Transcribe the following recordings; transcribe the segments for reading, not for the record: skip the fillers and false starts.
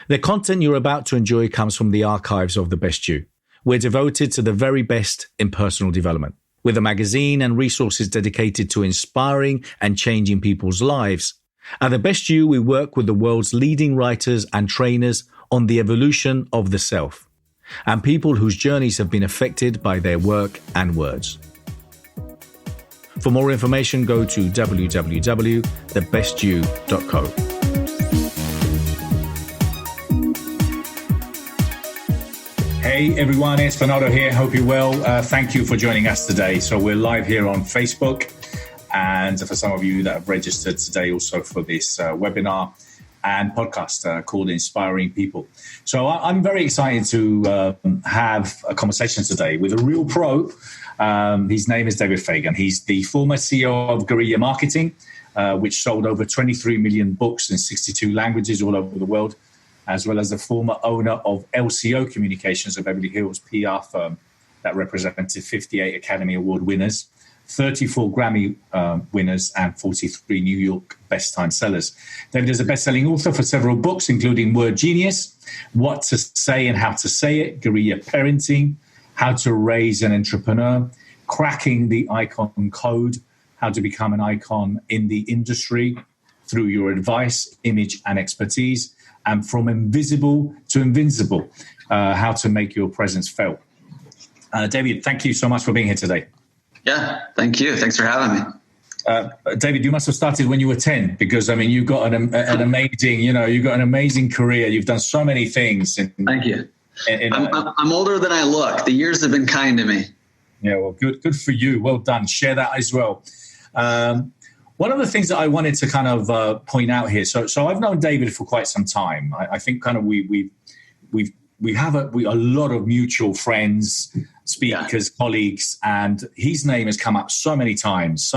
The content you're about to enjoy comes from the archives of The Best You. We're devoted to the very best in personal development, with a magazine and resources dedicated to inspiring and changing people's lives. At The Best You, we work with the world's leading writers and trainers on the evolution of the self, and people whose journeys have been affected by their work and words. For more information, go to www.thebestyou.co. Hey everyone, it's Bernardo here. Hope you're well. Thank you for joining us today. So we're live here on Facebook, and for some of you that have registered today also for this webinar and podcast called Inspiring People. So I'm very excited to have a conversation today with a real pro. His name is David Fagan. He's the former CEO of Guerrilla Marketing, which sold over 23 million books in 62 languages all over the world, as well as the former owner of LCO Communications, a Beverly Hills PR firm that represented 58 Academy Award winners, 34 Grammy winners, and 43 New York Best Time Sellers. David is a best-selling author for several books, including Word Genius, What to Say and How to Say It, Guerrilla Parenting, How to Raise an Entrepreneur, Cracking the Icon Code, How to Become an Icon in the Industry through Your Advice, Image, and Expertise, and From Invisible to Invincible, How to Make Your Presence Felt. David, thank you so much for being here today. Yeah, thank you. Thanks for having me. David, you must have started when you were 10, because I mean, you've got an amazing, you've got an amazing career. You've done so many things. Thank you. I'm older than I look. The years have been kind to me. Yeah, well, good for you. Well done. Share that as well. One of the things that I wanted to kind of point out here. So I've known David for quite some time. I think kind of we have a lot of mutual friends, speakers, colleagues, and his name has come up so many times.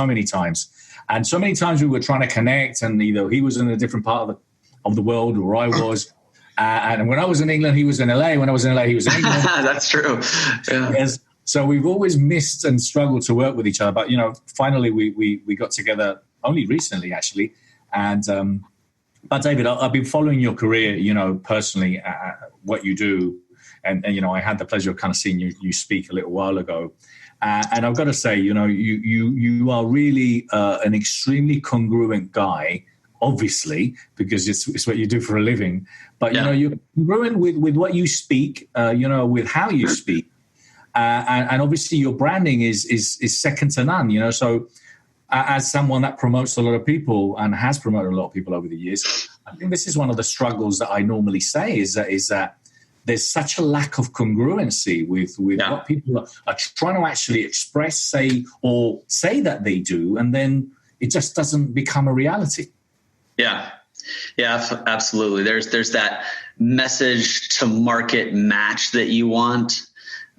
And so many times we were trying to connect, and either he was in a different part of the world or I was. And when I was in England, he was in LA. When I was in LA, he was in England. That's true. Yeah. Yes. So we've always missed and struggled to work with each other. But, finally we got together only recently, actually. And but David, I've been following your career, personally, what you do. And I had the pleasure of kind of seeing you speak a little while ago. And I've got to say, you are really an extremely congruent guy, obviously, because it's what you do for a living. But, you're congruent with what you speak, with how you speak. And obviously your branding is second to none, so as someone that promotes a lot of people and has promoted a lot of people over the years, I think this is one of the struggles that I normally say is that there's such a lack of congruency with what people are trying to actually express, say that they do, and then it just doesn't become a reality. Yeah, absolutely. There's that message to market match that you want.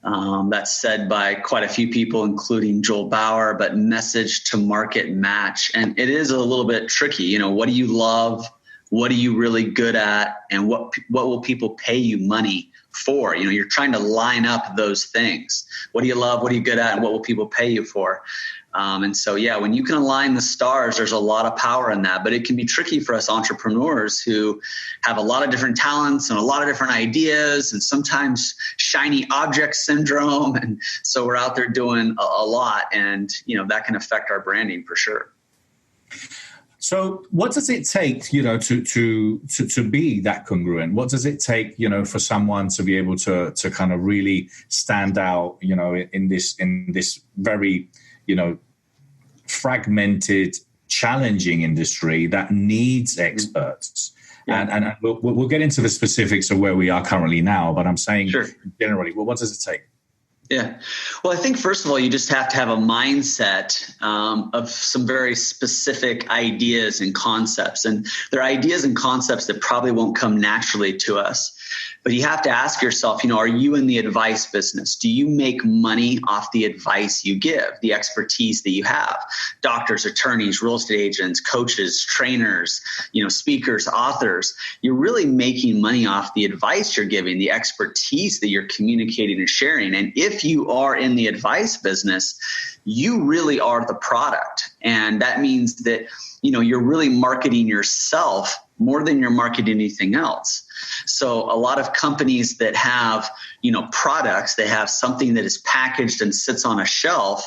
That's said by quite a few people, including Joel Bauer, but message to market match. And it is a little bit tricky. What do you love? What are you really good at? And what will people pay you money for? You're trying to line up those things. What do you love? What are you good at? And what will people pay you for? And so, when you can align the stars, there's a lot of power in that. But it can be tricky for us entrepreneurs who have a lot of different talents and a lot of different ideas, and sometimes shiny object syndrome. And so we're out there doing a lot, and that can affect our branding for sure. So what does it take, to be that congruent? What does it take, for someone to be able to kind of really stand out, in this very fragmented, challenging industry that needs experts? Yeah. And we'll get into the specifics of where we are currently now, but I'm saying generally, what does it take? Yeah. Well, I think first of all, you just have to have a mindset of some very specific ideas and concepts. And there are ideas and concepts that probably won't come naturally to us. But you have to ask yourself, are you in the advice business? Do you make money off the advice you give, the expertise that you have? Doctors, attorneys, real estate agents, coaches, trainers, speakers, authors. You're really making money off the advice you're giving, the expertise that you're communicating and sharing. And if you are in the advice business, you really are the product. And that means that, you're really marketing yourself more than you're marketing anything else. So a lot of companies that have, products, they have something that is packaged and sits on a shelf.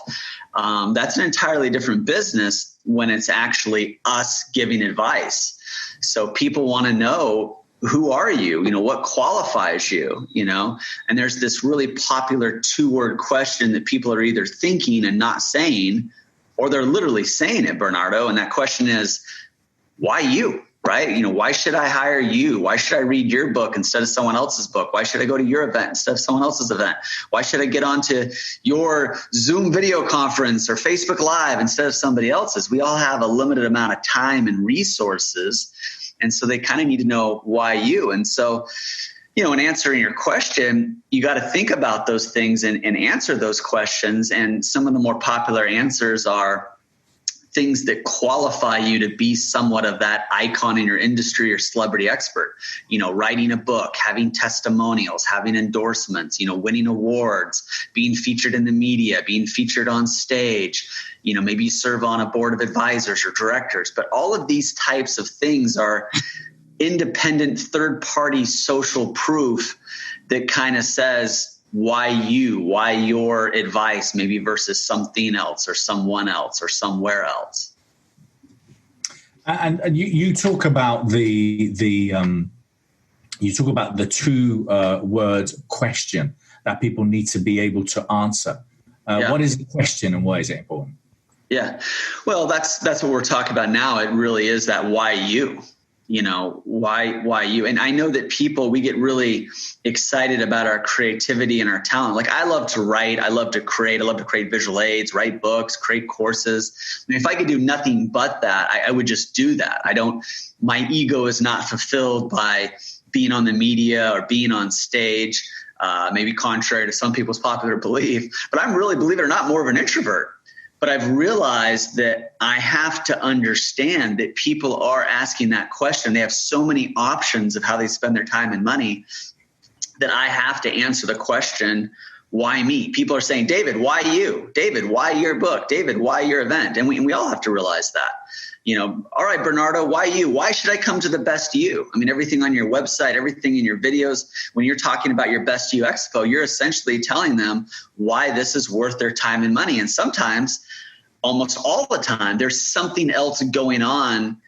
That's an entirely different business when it's actually us giving advice. So people want to know, who are you? What qualifies you? And there's this really popular 2-word question that people are either thinking and not saying, or they're literally saying it, Bernardo. And that question is, why you? Right? Why should I hire you? Why should I read your book instead of someone else's book? Why should I go to your event instead of someone else's event? Why should I get onto your Zoom video conference or Facebook Live instead of somebody else's? We all have a limited amount of time and resources. And so they kind of need to know why you. And so, in answering your question, you got to think about those things and answer those questions. And some of the more popular answers are things that qualify you to be somewhat of that icon in your industry or celebrity expert. Writing a book, having testimonials, having endorsements, winning awards, being featured in the media, being featured on stage, maybe you serve on a board of advisors or directors. But all of these types of things are independent third-party social proof that kind of says, why your advice maybe versus something else or someone else or somewhere else. And you talk about the 2-word question that people need to be able to answer. What is the question and why is it important? Yeah, well, that's what we're talking about now. It really is that why you. Why you? And I know that we get really excited about our creativity and our talent. Like, I love to write. I love to create visual aids, write books, create courses. I mean, if I could do nothing but that, I would just do that. My ego is not fulfilled by being on the media or being on stage, maybe contrary to some people's popular belief, but I'm really, believe it or not, more of an introvert. But I've realized that I have to understand that people are asking that question. They have so many options of how they spend their time and money that I have to answer the question, why me? People are saying, David, why you? David, why your book? David, why your event? And we all have to realize that. All right, Bernardo, why you? Why should I come to the Best You? I mean, everything on your website, everything in your videos, when you're talking about your Best You Expo, you're essentially telling them why this is worth their time and money. And sometimes, almost all the time, there's something else going on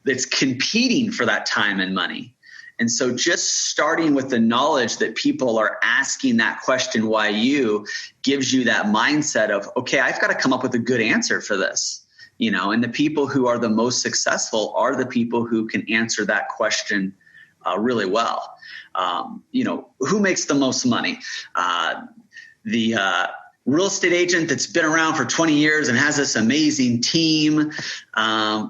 that's competing for that time and money. And so just starting with the knowledge that people are asking that question, why you, gives you that mindset of, okay, I've got to come up with a good answer for this. And the people who are the most successful are the people who can answer that question really well. Who makes the most money? The real estate agent that's been around for 20 years and has this amazing team,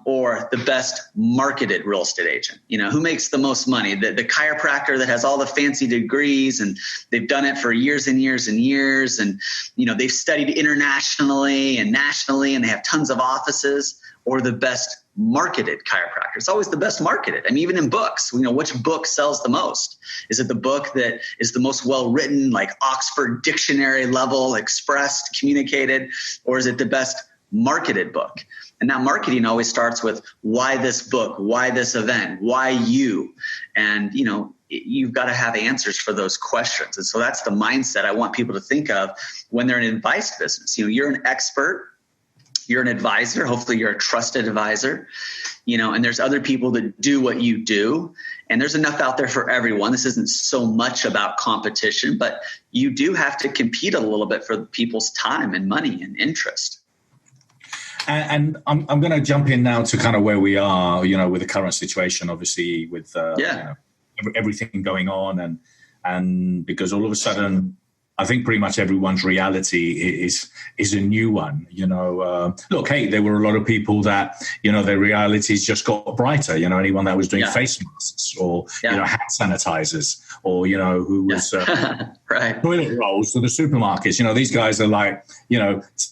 or the best marketed real estate agent? Who makes the most money? The chiropractor that has all the fancy degrees and they've done it for years and years and years. And, they've studied internationally and nationally and they have tons of offices, or the best marketed chiropractor? It's always the best marketed. I mean, even in books, which book sells the most? Is it the book that is the most well-written, like Oxford Dictionary level, expressed, communicated, or is it the best marketed book? And that marketing always starts with, why this book? Why this event? Why you? And, you've got to have answers for those questions. And so that's the mindset I want people to think of when they're in an advice business. You're an expert. You're an advisor. Hopefully you're a trusted advisor, and there's other people that do what you do. And there's enough out there for everyone. This isn't so much about competition, but you do have to compete a little bit for people's time and money and interest. And I'm going to jump in now to kind of where we are, with the current situation, obviously with everything going on. And because all of a sudden, I think pretty much everyone's reality is a new one. Look, hey, there were a lot of people that, their realities just got brighter. Anyone that was doing face masks or, hand sanitizers or, who was right. toilet rolls to the supermarkets. These guys are like,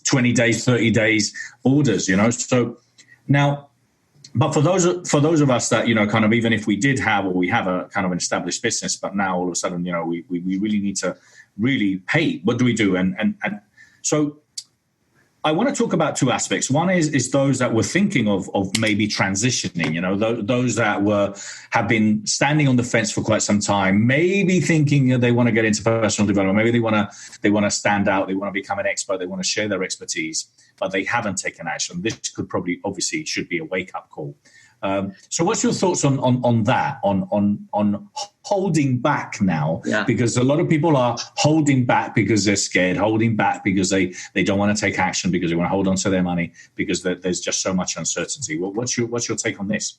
20 days, 30 days orders, So now, but for those of us that, kind of, even if we did have, or we have a kind of an established business, but now all of a sudden, we really need to really pay. What do we do? And so I want to talk about two aspects. One is those that were thinking of maybe transitioning, those that have been standing on the fence for quite some time, maybe thinking they want to get into personal development. Maybe they want to stand out. They want to become an expert. They want to share their expertise, but they haven't taken action. This could obviously should be a wake-up call. So what's your thoughts on that, on holding back now? Yeah. Because a lot of people are holding back because they're scared, holding back because they don't want to take action, because they want to hold on to their money, because there's just so much uncertainty. What's your take on this?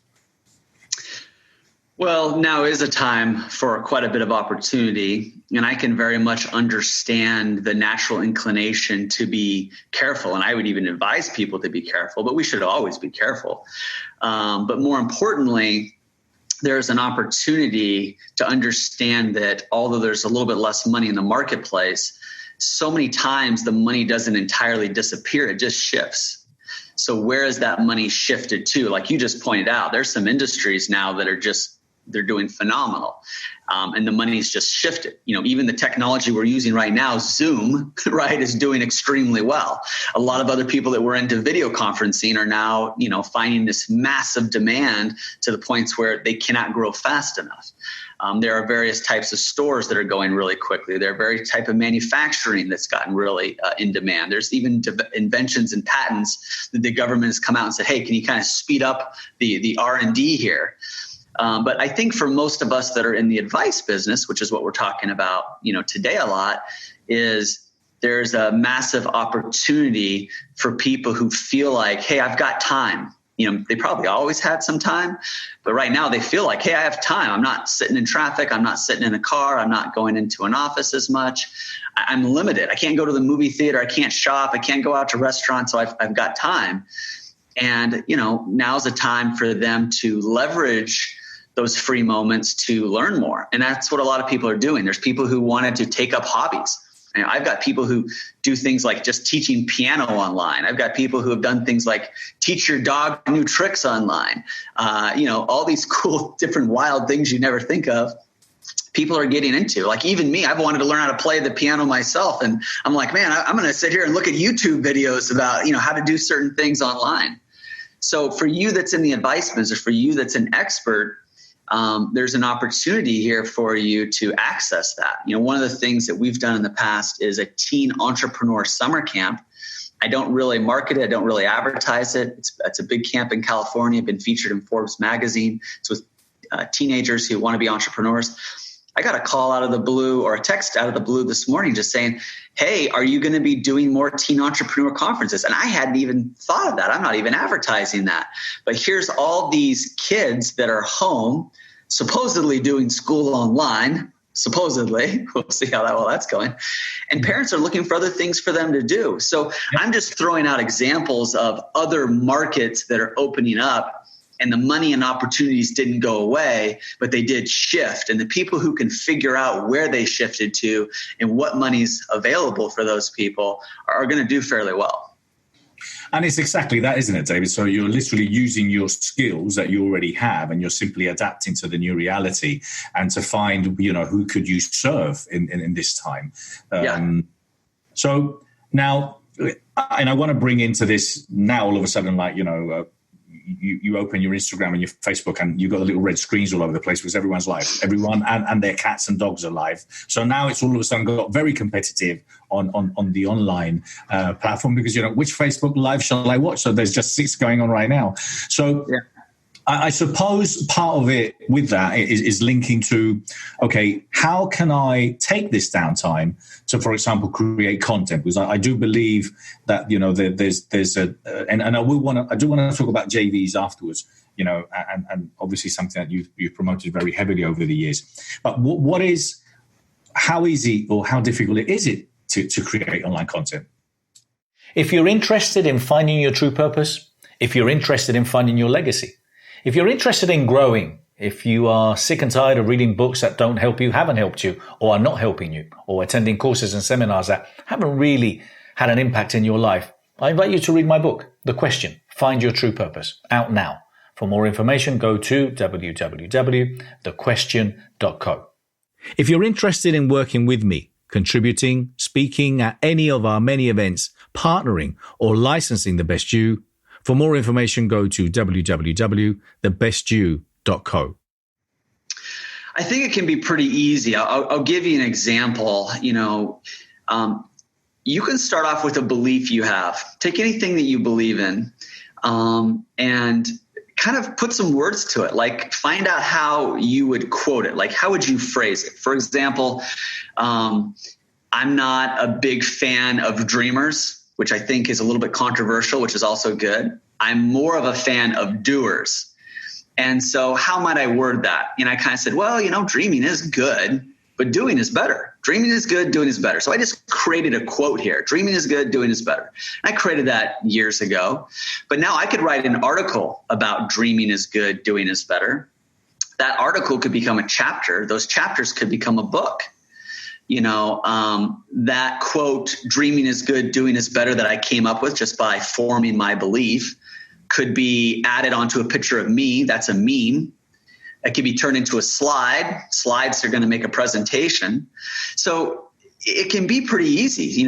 Well, now is a time for quite a bit of opportunity, and I can very much understand the natural inclination to be careful. And I would even advise people to be careful, but we should always be careful. But more importantly, there's an opportunity to understand that although there's a little bit less money in the marketplace, so many times the money doesn't entirely disappear, it just shifts. So where is that money shifted to? Like you just pointed out, there's some industries now that are they're doing phenomenal. And the money's just shifted. Even the technology we're using right now, Zoom, right, is doing extremely well. A lot of other people that were into video conferencing are now, finding this massive demand to the points where they cannot grow fast enough. There are various types of stores that are going really quickly. There are various type of manufacturing that's gotten really in demand. There's even inventions and patents that the government has come out and said, hey, can you kind of speed up the R&D here? But I think for most of us that are in the advice business, which is what we're talking about, today a lot, is there's a massive opportunity for people who feel like, hey, I've got time. They probably always had some time, but right now they feel like, hey, I have time. I'm not sitting in traffic. I'm not sitting in a car. I'm not going into an office as much. I'm limited. I can't go to the movie theater. I can't shop. I can't go out to restaurants. So I've got time. And, now's a time for them to leverage those free moments to learn more. And that's what a lot of people are doing. There's people who wanted to take up hobbies. I've got people who do things like just teaching piano online. I've got people who have done things like teach your dog new tricks online. All these cool, different, wild things you never think of. People are getting into. Like even me, I've wanted to learn how to play the piano myself. And I'm like, man, I'm going to sit here and look at YouTube videos about, how to do certain things online. So for you that's in the advice business, for you that's an expert, there's an opportunity here for you to access that. One of the things that we've done in the past is a teen entrepreneur summer camp. I don't really market it. I don't really advertise it. It's a big camp in California, been featured in Forbes magazine. It's with teenagers who want to be entrepreneurs. I got a call out of the blue or a text out of the blue this morning just saying, hey, are you going to be doing more teen entrepreneur conferences? And I hadn't even thought of that. I'm not even advertising that. But here's all these kids that are home, supposedly doing school online, supposedly. We'll see how that's going. And parents are looking for other things for them to do. So I'm just throwing out examples of other markets that are opening up. And the money and opportunities didn't go away, but they did shift. And the people who can figure out where they shifted to and what money's available for those people are going to do fairly well. And it's exactly that, isn't it, David? So you're literally using your skills that you already have, and you're simply adapting to the new reality and to find, who could you serve in this time. So now, and I want to bring into this now all of a sudden, like, you open your Instagram and your Facebook and you've got the little red screens all over the place because everyone's live. Everyone and their cats and dogs are live. So now it's all of a sudden got very competitive on the online platform because, which Facebook live shall I watch? So there's just 6 going on right now. So yeah. I suppose part of it with that is linking to, okay, how can I take this downtime to, for example, create content? Because I do believe that, there's and I do want to talk about JVs afterwards, and obviously something that you've promoted very heavily over the years. But how easy or how difficult is it to create online content? If you're interested in finding your true purpose, if you're interested in finding your legacy, if you're interested in growing, if you are sick and tired of reading books that don't help you, haven't helped you, or are not helping you, or attending courses and seminars that haven't really had an impact in your life, I invite you to read my book, The Question, Find Your True Purpose, out now. For more information, go to www.thequestion.co. If you're interested in working with me, contributing, speaking at any of our many events, partnering, or licensing The Best You. For more information, go to www.thebestyou.co. I think it can be pretty easy. I'll give you an example. You can start off with a belief you have. Take anything that you believe in, and kind of put some words to it. Like, find out how you would quote it. Like, how would you phrase it? For example, I'm not a big fan of dreamers, which I think is a little bit controversial, which is also good. I'm more of a fan of doers. And so how might I word that? I kind of said, well, dreaming is good, but doing is better. Dreaming is good, doing is better. So I just created a quote here. Dreaming is good, doing is better. I created that years ago, but now I could write an article about dreaming is good, doing is better. That article could become a chapter. Those chapters could become a book. That quote, dreaming is good, doing is better, that I came up with just by forming my belief, could be added onto a picture of me. That's a meme. It can be turned into a slide. Slides are going to make a presentation. So it can be pretty easy.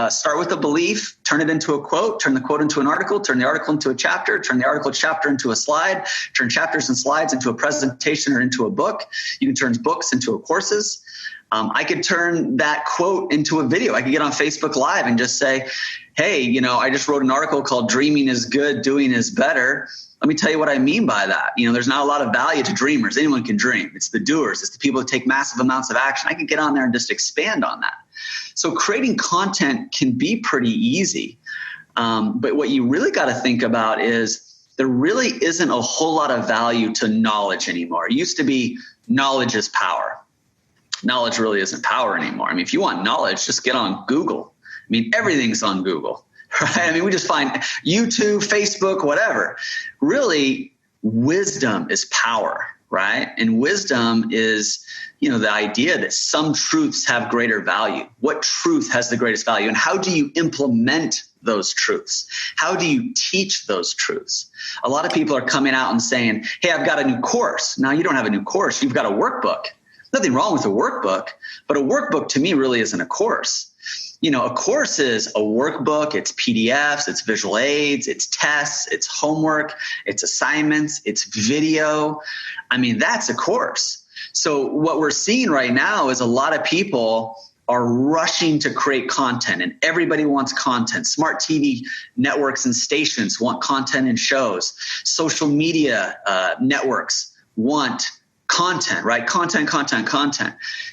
Start with a belief, turn it into a quote, turn the quote into an article, turn the article into a chapter, turn the article chapter into a slide, turn chapters and slides into a presentation or into a book. You can turn books into courses. I could turn that quote into a video. I could get on Facebook Live and just say, hey, I just wrote an article called Dreaming is Good, Doing is Better. Let me tell you what I mean by that. There's not a lot of value to dreamers. Anyone can dream. It's the doers. It's the people who take massive amounts of action. I can get on there and just expand on that. So creating content can be pretty easy. But what you really got to think about is there really isn't a whole lot of value to knowledge anymore. It used to be knowledge is power. Knowledge really isn't power anymore. If you want knowledge, just get on Google. Everything's on Google, right? We just find YouTube, Facebook, whatever. Really, wisdom is power, right? And wisdom is, the idea that some truths have greater value. What truth has the greatest value? And how do you implement those truths? How do you teach those truths? A lot of people are coming out and saying, hey, I've got a new course. Now, you don't have a new course. You've got a workbook. Nothing wrong with a workbook, but a workbook to me really isn't a course. A course is a workbook. It's PDFs, it's visual aids, it's tests, it's homework, it's assignments, it's video. That's a course. So what we're seeing right now is a lot of people are rushing to create content, and everybody wants content. Smart TV networks and stations want content and shows. Social media networks want content, right? Content.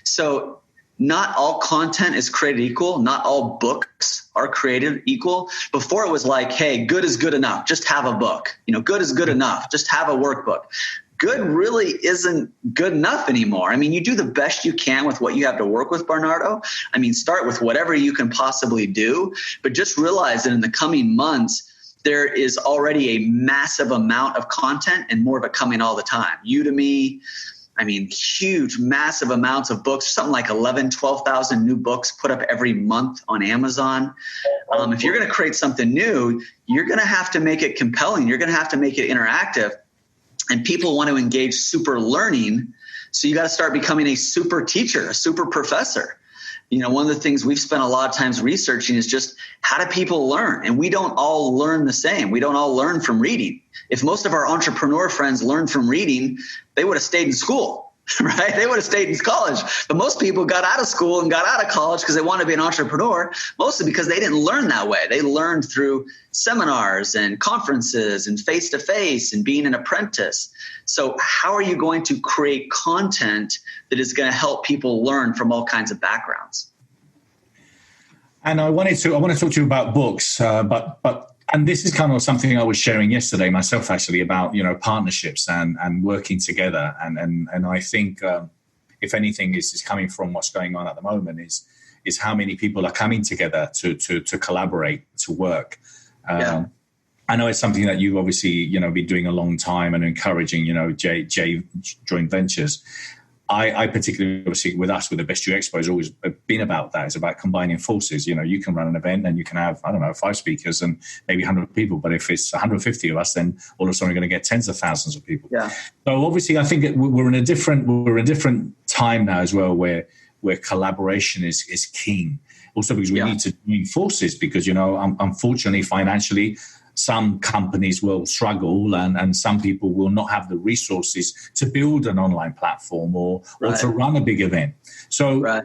So not all content is created equal. Not all books are created equal. Before it was like, hey, good is good enough. Just have a book. Good is good enough. Just have a workbook. Good really isn't good enough anymore. You do the best you can with what you have to work with, Bernardo. Start with whatever you can possibly do, but just realize that in the coming months, there is already a massive amount of content and more of it coming all the time. Udemy, huge, massive amounts of books, something like 11, 12,000 new books put up every month on Amazon. If you're going to create something new, you're going to have to make it compelling. You're going to have to make it interactive. And people want to engage super learning. So you got to start becoming a super teacher, a super professor. One of the things we've spent a lot of times researching is just how do people learn? And we don't all learn the same. We don't all learn from reading. If most of our entrepreneur friends learned from reading, they would have stayed in school, right? They would have stayed in college. But most people got out of school and got out of college because they want to be an entrepreneur, mostly because they didn't learn that way. They learned through seminars and conferences and face-to-face and being an apprentice. So how are you going to create content that is going to help people learn from all kinds of backgrounds? And I want to talk to you about books, and this is kind of something I was sharing yesterday myself, actually, about partnerships and working together. And I think if anything is coming from what's going on at the moment is how many people are coming together to collaborate, to work. I know it's something that you've obviously been doing a long time and encouraging J joint ventures. I particularly, obviously, with the Best You Expo has always been about that. It's about combining forces. You can run an event and you can have, 5 speakers and maybe 100 people. But if it's 150 of us, then all of a sudden we're going to get tens of thousands of people. Yeah. So obviously, I think we're in a different time now as well, where where collaboration is king. Also because we need to join forces because, you know, unfortunately, financially, some companies will struggle and some people will not have the resources to build an online platform or to run a big event. So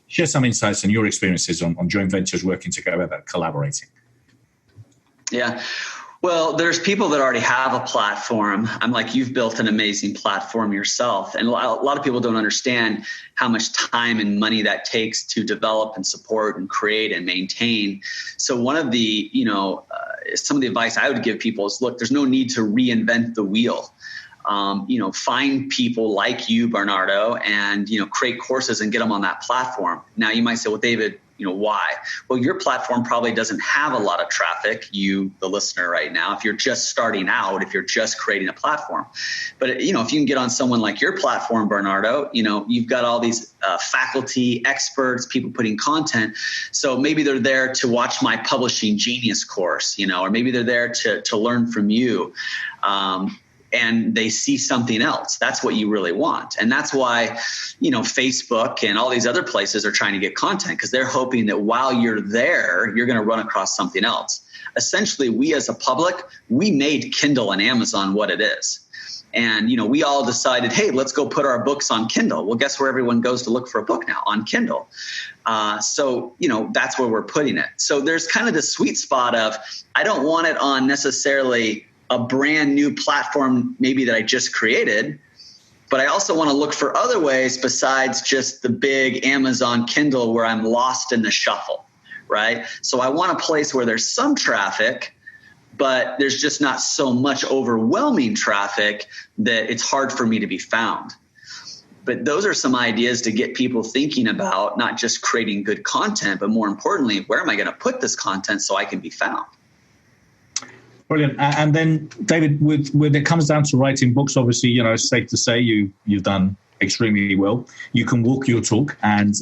share some insights and your experiences on joint ventures working together, collaborating. Yeah. Well, there's people that already have a platform. I'm like, you've built an amazing platform yourself. And a lot of people don't understand how much time and money that takes to develop and support and create and maintain. So one of the, some of the advice I would give people is, look, there's no need to reinvent the wheel. Find people like you, Bernardo, and, create courses and get them on that platform. Now you might say, well, David, why? Well, your platform probably doesn't have a lot of traffic, you, the listener right now, if you're just starting out, if you're just creating a platform. But, if you can get on someone like your platform, Bernardo, you've got all these faculty, experts, people putting content. So maybe they're there to watch my Publishing Genius course, or maybe they're there to learn from you. And they see something else. That's what you really want. And that's why, Facebook and all these other places are trying to get content because they're hoping that while you're there, you're going to run across something else. Essentially, we as a public, we made Kindle and Amazon what it is. And, we all decided, hey, let's go put our books on Kindle. Well, guess where everyone goes to look for a book now? On Kindle. So that's where we're putting it. So there's kind of the sweet spot of, I don't want it on necessarily a brand new platform maybe that I just created, but I also want to look for other ways besides just the big Amazon Kindle where I'm lost in the shuffle, right? So I want a place where there's some traffic, but there's just not so much overwhelming traffic that it's hard for me to be found. But those are some ideas to get people thinking about not just creating good content, but more importantly, where am I going to put this content so I can be found? Brilliant. And then, David, when it comes down to writing books, obviously, it's safe to say you've done extremely well. You can walk your talk, and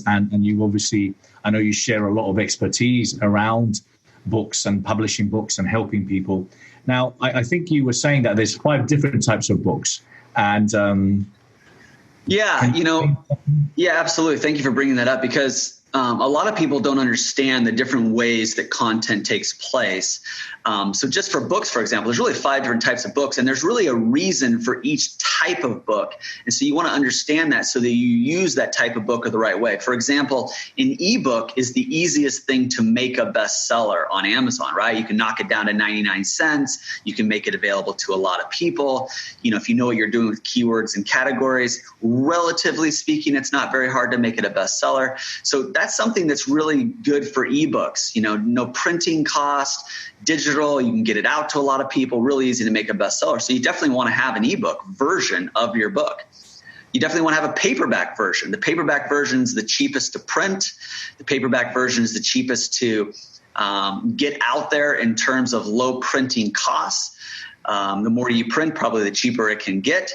you obviously, I know you share a lot of expertise around books and publishing books and helping people. Now, I think you were saying that there's 5 different types of books, and yeah, absolutely. Thank you for bringing that up because a lot of people don't understand the different ways that content takes place. So just for books, for example, there's really 5 different types of books, and there's really a reason for each type of book. And so you want to understand that so that you use that type of book the right way. For example, an ebook is the easiest thing to make a bestseller on Amazon, right? You can knock it down to 99 cents. You can make it available to a lot of people. If you know what you're doing with keywords and categories, relatively speaking, it's not very hard to make it a bestseller. So that's something that's really good for ebooks. No printing cost, digital, you can get it out to a lot of people, really easy to make a bestseller. So you definitely want to have an ebook version of your book. You definitely want to have a paperback version. The paperback version is the cheapest to print. The paperback version is the cheapest to get out there in terms of low printing costs. The more you print, probably the cheaper it can get.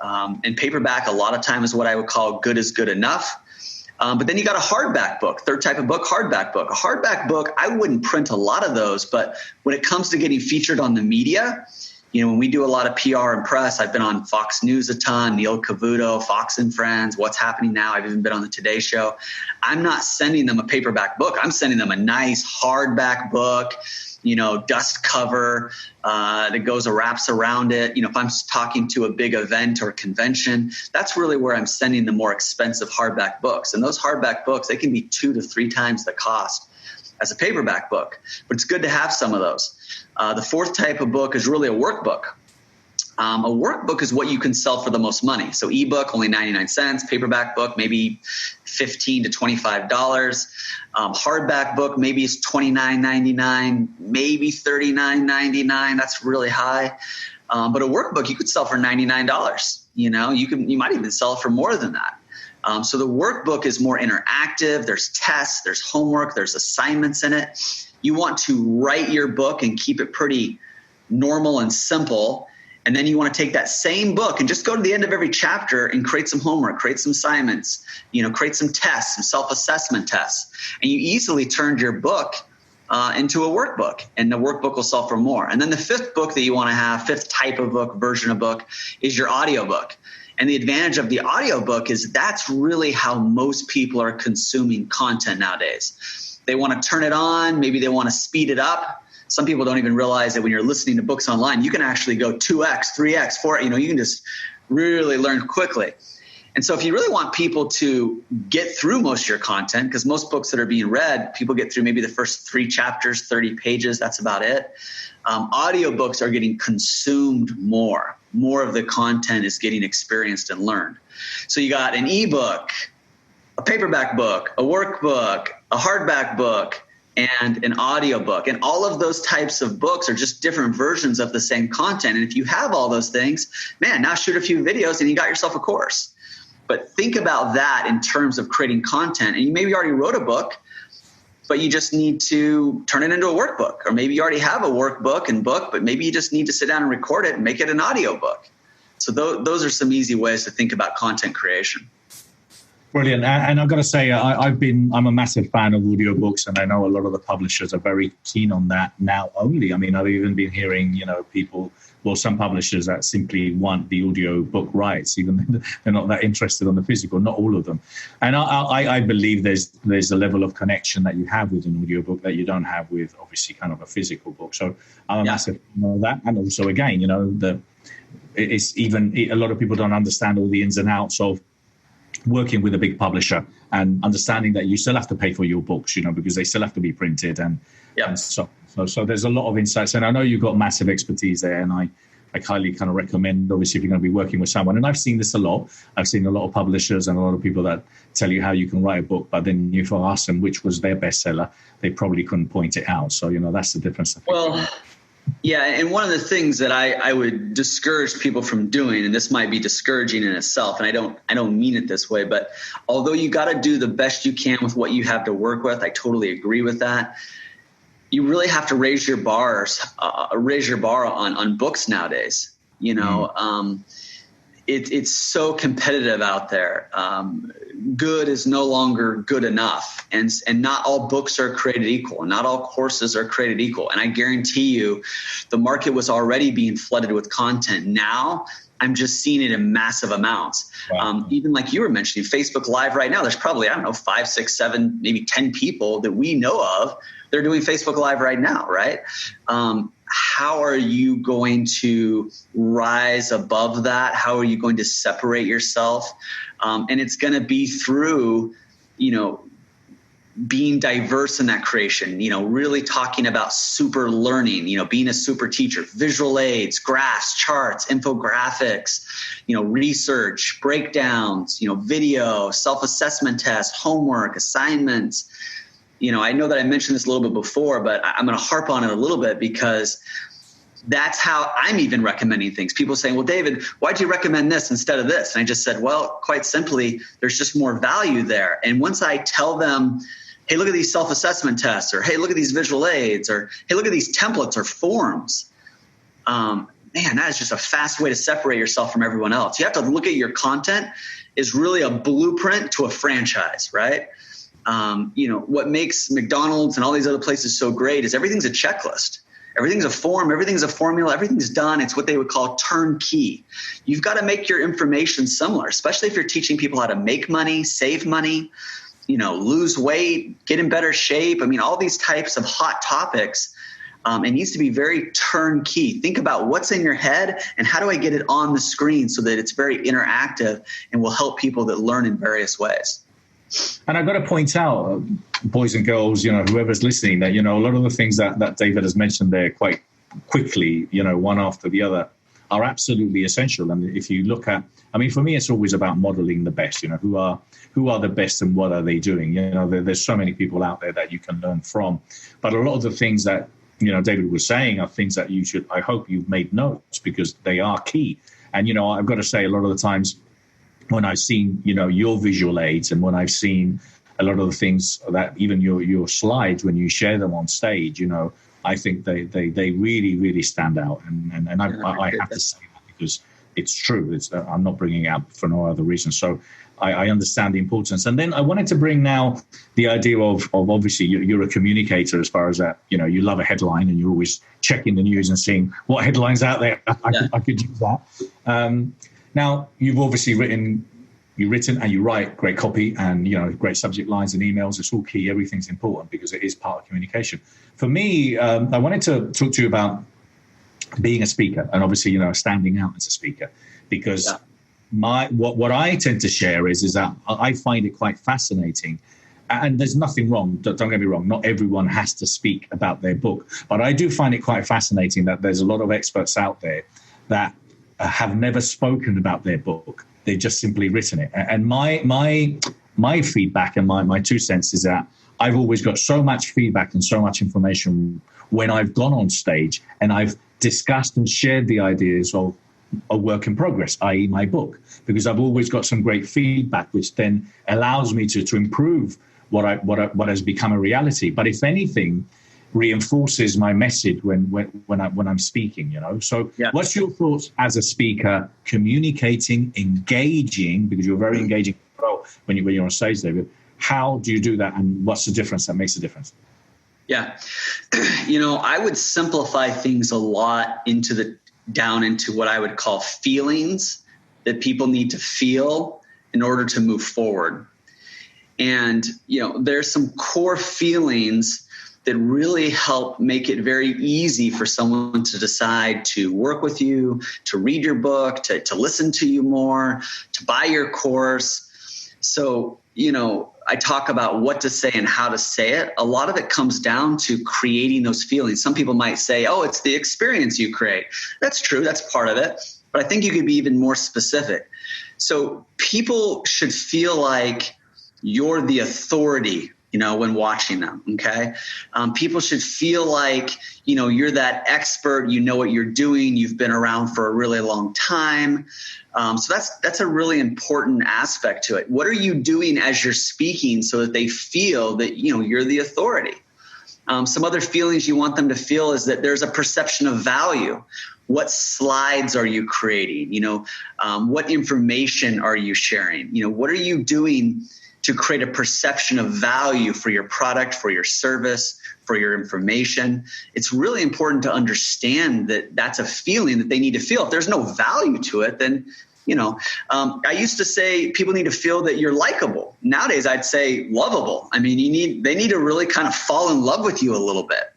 And paperback a lot of times is what I would call good is good enough. But then you got a hardback book, third type of book, hardback book. A hardback book, I wouldn't print a lot of those, but when it comes to getting featured on the media, when we do a lot of PR and press, I've been on Fox News a ton, Neil Cavuto, Fox and Friends, What's Happening Now. I've even been on the Today Show. I'm not sending them a paperback book. I'm sending them a nice hardback book, dust cover that wraps around it. If I'm talking to a big event or convention, that's really where I'm sending the more expensive hardback books. And those hardback books, they can be 2 to 3 times the cost as a paperback book, but it's good to have some of those. The 4th type of book is really a workbook. A workbook is what you can sell for the most money. So ebook, only 99 cents. Paperback book, maybe $15 to $25. Hardback book, maybe it's $29.99, maybe $39.99. That's really high. But a workbook you could sell for $99. You might even sell it for more than that. So the workbook is more interactive. There's tests, there's homework, there's assignments in it. You want to write your book and keep it pretty normal and simple. And then you want to take that same book and just go to the end of every chapter and create some homework, create some assignments, create some tests, some self-assessment tests. And you easily turned your book into a workbook, and the workbook will sell for more. And then the 5th book that you want to have, 5th type of book, version of book, is your audiobook. And the advantage of the audiobook is that's really how most people are consuming content nowadays. They want to turn it on. Maybe they want to speed it up. Some people don't even realize that when you're listening to books online, you can actually go 2x, 3x, 4, you can just really learn quickly. And so if you really want people to get through most of your content, because most books that are being read, people get through maybe the first 3 chapters, 30 pages, that's about it. Audiobooks are getting consumed more. More of the content is getting experienced and learned. So you got an ebook, a paperback book, a workbook, a hardback book, and an audiobook. And all of those types of books are just different versions of the same content. And if you have all those things, man, now shoot a few videos and you got yourself a course. But think about that in terms of creating content. And you maybe already wrote a book, but you just need to turn it into a workbook. Or maybe you already have a workbook and book, but maybe you just need to sit down and record it and make it an audiobook. So those are some easy ways to think about content creation. Brilliant. And I've got to say, I'm a massive fan of audiobooks, and I know a lot of the publishers are very keen on that now only. I mean, I've even been hearing, some publishers that simply want the audio book rights, even though they're not that interested on the physical, not all of them. And I believe there's a level of connection that you have with an audiobook that you don't have with obviously kind of a physical book. So I'm a massive fan of that. And also, again, it's even a lot of people don't understand all the ins and outs of working with a big publisher and understanding that you still have to pay for your books, because they still have to be printed and so there's a lot of insights. And I know you've got massive expertise there, and I highly kind of recommend, obviously, if you're going to be working with someone. And I've seen this a lot. I've seen a lot of publishers and a lot of people that tell you how you can write a book, but then if I ask them which was their bestseller, they probably couldn't point it out. So, that's the difference. Well, yeah. And one of the things that I would discourage people from doing, and this might be discouraging in itself, and I don't mean it this way, but although you got to do the best you can with what you have to work with, I totally agree with that. You really have to raise your bar on books nowadays. It's so competitive out there. Good is no longer good enough. And not all books are created equal. And not all courses are created equal. And I guarantee you the market was already being flooded with content. Now I'm just seeing it in massive amounts. Wow. Even like you were mentioning, Facebook Live right now, there's probably, 5, 6, 7, maybe 10 people that we know of. They're doing Facebook Live right now, right? How are you going to rise above that? How are you going to separate yourself? And it's going to be through, being diverse in that creation, really talking about super learning, being a super teacher, visual aids, graphs, charts, infographics, research, breakdowns, video, self-assessment tests, homework, assignments. I know that I mentioned this a little bit before, but I'm going to harp on it a little bit because that's how I'm even recommending things. People saying, well, David, why'd you recommend this instead of this? And I just said, well, quite simply, there's just more value there. And once I tell them, hey, look at these self-assessment tests, or hey, look at these visual aids, or hey, look at these templates or forms. Man, that is just a fast way to separate yourself from everyone else. You have to look at your content is really a blueprint to a franchise, right? What makes McDonald's and all these other places so great is everything's a checklist. Everything's a form. Everything's a formula. Everything's done. It's what they would call turnkey. You've got to make your information similar, especially if you're teaching people how to make money, save money, lose weight, get in better shape. All these types of hot topics. It needs to be very turnkey. Think about what's in your head and how do I get it on the screen so that it's very interactive and will help people that learn in various ways. And I've got to point out, boys and girls, whoever's listening, that, a lot of the things that David has mentioned there quite quickly, one after the other, are absolutely essential. And if you look at, for me, it's always about modeling the best, who are the best and what are they doing? There's so many people out there that you can learn from. But a lot of the things that, David was saying are things that I hope you've made notes because they are key. And, I've got to say a lot of the times, when I've seen, your visual aids and when I've seen a lot of the things that even your slides, when you share them on stage, I think they really, really stand out. And I have to say that because it's true. I'm not bringing it up for no other reason. So I understand the importance. And then I wanted to bring now the idea of obviously you're a communicator as far as that, you love a headline and you're always checking the news and seeing what headlines out there. I could use that. Now, you've obviously written and you write great copy and, great subject lines and emails. It's all key. Everything's important because it is part of communication. For me, I wanted to talk to you about being a speaker and obviously, standing out as a speaker, because what I tend to share is that I find it quite fascinating. And there's nothing wrong. Don't get me wrong. Not everyone has to speak about their book, but I do find it quite fascinating that there's a lot of experts out there that have never spoken about their book. They've just simply written it. And my feedback and my 2 cents is that I've always got so much feedback and so much information when I've gone on stage and I've discussed and shared the ideas of a work in progress, i.e. my book, because I've always got some great feedback, which then allows me to improve what has become a reality. But if anything, reinforces my message when I'm speaking, So what's your thoughts as a speaker, communicating, engaging, because you're very engaging when you're on stage, David? How do you do that, and what's the difference that makes a difference? Yeah. I would simplify things a lot down into what I would call feelings that people need to feel in order to move forward. And, there's some core feelings that really help make it very easy for someone to decide to work with you, to read your book, to listen to you more, to buy your course. So, I talk about what to say and how to say it. A lot of it comes down to creating those feelings. Some people might say, oh, it's the experience you create. That's true. That's part of it. But I think you could be even more specific. So people should feel like you're the authority, when watching them. Okay. People should feel like, you're that expert, what you're doing. You've been around for a really long time. So that's a really important aspect to it. What are you doing as you're speaking so that they feel that, you're the authority? Some other feelings you want them to feel is that there's a perception of value. What slides are you creating? What information are you sharing? What are you doing to create a perception of value for your product, for your service, for your information? It's really important to understand that that's a feeling that they need to feel. If there's no value to it, then, I used to say people need to feel that you're likable. Nowadays, I'd say lovable. I mean, they need to really kind of fall in love with you a little bit.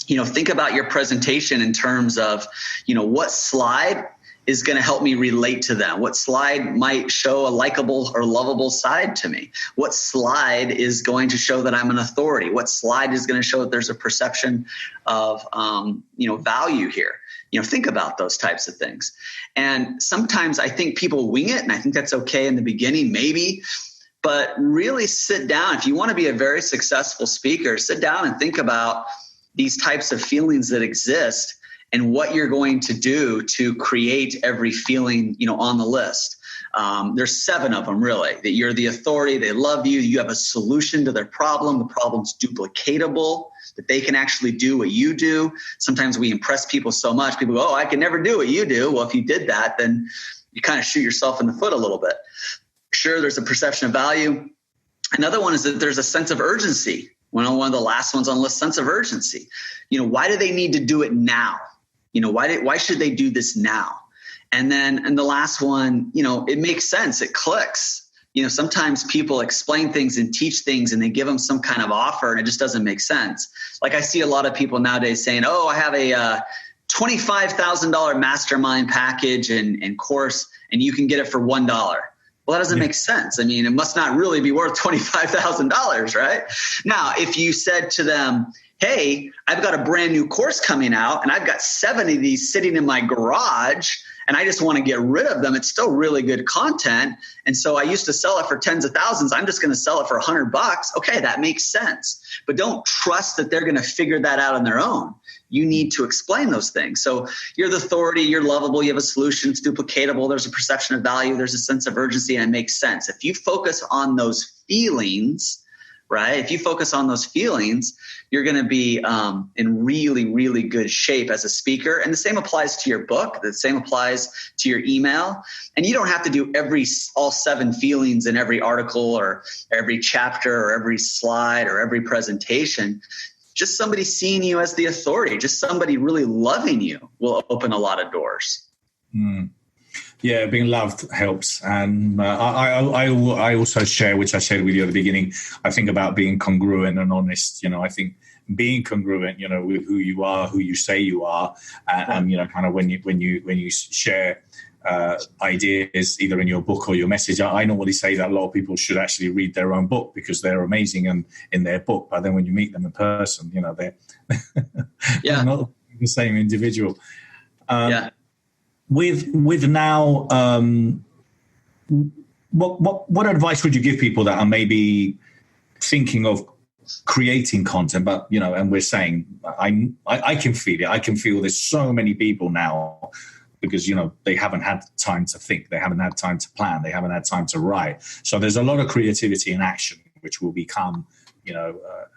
Think about your presentation in terms of, what slide is going to help me relate to them? What slide might show a likable or lovable side to me? What slide is going to show that I'm an authority? What slide is going to show that there's a perception of, value here? Think about those types of things. And sometimes I think people wing it, and I think that's okay in the beginning, maybe, but really sit down. If you want to be a very successful speaker, sit down and think about these types of feelings that exist and what you're going to do to create every feeling, on the list. There's 7 of them, really, that you're the authority, they love you, you have a solution to their problem, the problem's duplicatable, that they can actually do what you do. Sometimes we impress people so much, people go, oh, I can never do what you do. Well, if you did that, then you kind of shoot yourself in the foot a little bit. Sure, there's a perception of value. Another one is that there's a sense of urgency. One of the last ones on the list, sense of urgency. Why do they need to do it now? Why should they do this now? And the last one, it makes sense. It clicks. Sometimes people explain things and teach things and they give them some kind of offer and it just doesn't make sense. Like I see a lot of people nowadays saying, oh, I have a $25,000 mastermind package and course, and you can get it for $1. Well, that doesn't make sense. I mean, it must not really be worth $25,000, right? Now, if you said to them, hey, I've got a brand new course coming out and I've got 7 of these sitting in my garage and I just want to get rid of them. It's still really good content. And so I used to sell it for tens of thousands. I'm just going to sell it for $100. Okay, that makes sense. But don't trust that they're going to figure that out on their own. You need to explain those things. So you're the authority, you're lovable, you have a solution, it's duplicatable, there's a perception of value, there's a sense of urgency, and it makes sense. If you focus on those feelings, right? If you focus on those feelings, you're going to be in really, really good shape as a speaker. And the same applies to your book. The same applies to your email. And you don't have to do all 7 feelings in every article or every chapter or every slide or every presentation. Just somebody seeing you as the authority, just somebody really loving you will open a lot of doors. Yeah, being loved helps, and I also share, which I shared with you at the beginning. I think about being congruent and honest. I think being congruent, with who you are, who you say you are, and kind of when you share ideas either in your book or your message. I normally say that a lot of people should actually read their own book because they're amazing in their book, but then when you meet them in person, they're they're not the same individual. With now, what advice would you give people that are maybe thinking of creating content, but and we're saying I can feel it. I can feel there's so many people now because they haven't had time to think, they haven't had time to plan, they haven't had time to write. So there's a lot of creativity in action, which will become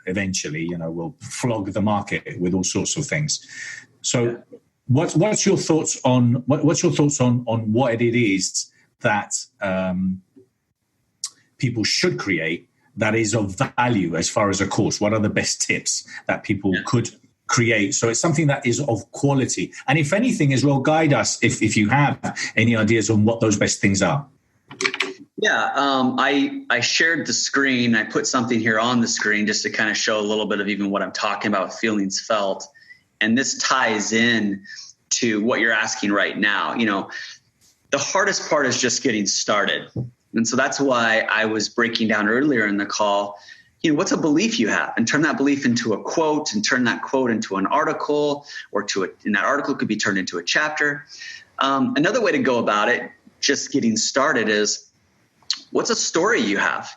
eventually will flog the market with all sorts of things. So. What's your thoughts on what it is that people should create that is of value as far as a course? What are the best tips that people could create? So it's something that is of quality. And if anything as well, guide us if you have any ideas on what those best things are. Yeah, I shared the screen. I put something here on the screen just to kind of show a little bit of even what I'm talking about with feelings felt. And this ties in to what you're asking right now. The hardest part is just getting started. And so that's why I was breaking down earlier in the call, what's a belief you have, and turn that belief into a quote, and turn that quote into an article, or and that article could be turned into a chapter. Another way to go about it, just getting started, is what's a story you have?